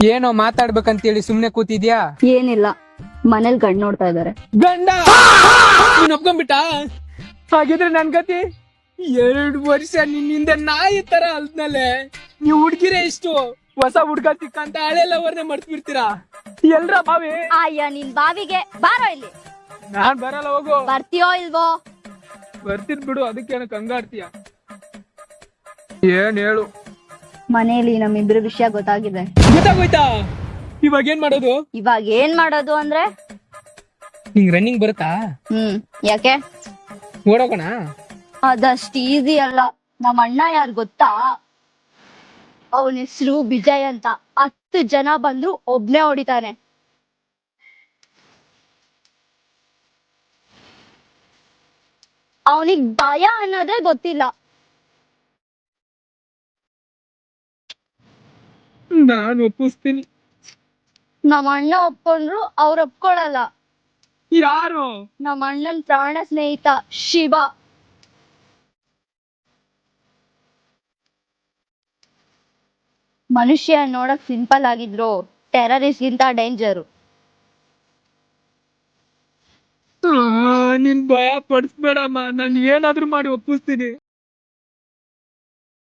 ಏನೋ ಮಾತಾಡ್ಬೇಕಂತೇಳಿ ಸುಮ್ನೆ ಕೂತಿದ್ಯಾ? ಏನಿಲ್ಲ, ಮನೇಲಿ ಗಂಡ್ ನೋಡ್ತಾ ಇದಾರೆ. ಗಂಡ ನೀನ್ ಒಪ್ಕೊಂಡ್ಬಿಟ್ಟ? ಹಾಗಿದ್ರೆ ನನ್ ಗತಿ 2 ವರ್ಷ ನಿನ್ನಿಂದ ನಾಯಿ ತರ ಅಲ್ದ್ನಲೆ. ನೀವ್ ಹುಡ್ಗಿರೇ ಇಷ್ಟು ಹೊಸ ಹುಡ್ಗ ಸಿಕ್ಕಂತ ಹಳೆ ಲವರ್ನೇ ಮರ್ತ್ ಬಿಡ್ತೀರಾ? ಎಲ್ರ ಬಾವಿ? ಅಯ್ಯ ನಿನ್ ಬಾವಿಗೆ ಬಾರೋ ಇಲ್ಲಿ. ನಾನ್ ಬರಲ್ಲ, ಹೋಗು. ಬರ್ತೀಯೋ ಇಲ್ವೋ? ಬರ್ತೀನಿ ಬಿಡು, ಅದಕ್ಕೇನ ಕಂಗಾಡ್ತೀಯ? ಏನ್ ಹೇಳು. ಮನೇಲಿ ನಮ್ಮಿಬ್ರ ವಿಷಯ ಗೊತ್ತಾಗಿದೆ. ಗೊತ್ತಾಗೋಯ್ತಾ? ಇವಾಗ ಏನ್ ಮಾಡೋದು? ಇವಾಗ ಏನ್ ಮಾಡೋದು ಅಂದ್ರೆ ನಿಂಗ್ ರನ್ನಿಂಗ್ ಬರುತ್ತಾ? ಯಾಕೆ? ಓಡೋಗೋಣ? ಅದಷ್ಟು ಈಸಿ ಅಲ್ಲ. ನಮ್ಮ ಅಣ್ಣ ಯಾರು ಗೊತ್ತಾ? ಅವನ ಹೆಸರು ವಿಜಯ್ ಅಂತ. 10 ಜನ ಬಂದ್ರು ಒಬ್ನೇ ಹೊಡಿತಾನೆ. ಅವನಿಗ್ ಭಯ ಅನ್ನೋದೇ ಗೊತ್ತಿಲ್ಲ. ನಾನು ಒಪ್ಪಿಸ್ತೀನಿ. ನಮ್ಮ ಅಣ್ಣ ಒಪ್ಕೊಂಡ್ರು ಅವ್ರು ಒಪ್ಕೊಳಲ್ಲ. ಯಾರು? ನಮ್ಮ ಅಣ್ಣನ್ ಪ್ರಾಣ ಸ್ನೇಹಿತ ಶಿವ. ಮನುಷ್ಯ ನೋಡಕ್ ಸಿಂಪಲ್ ಆಗಿದ್ರು ಟೆರರಿಸ್ಟ್ ಗಿಂತ ಡೇಂಜರು. ನೀನ್ ಭಯ ಪಡಿಸ್ಬೇಡಮ್ಮ, ನಾನು ಏನಾದ್ರೂ ಮಾಡಿ ಒಪ್ಪಿಸ್ತೀನಿ.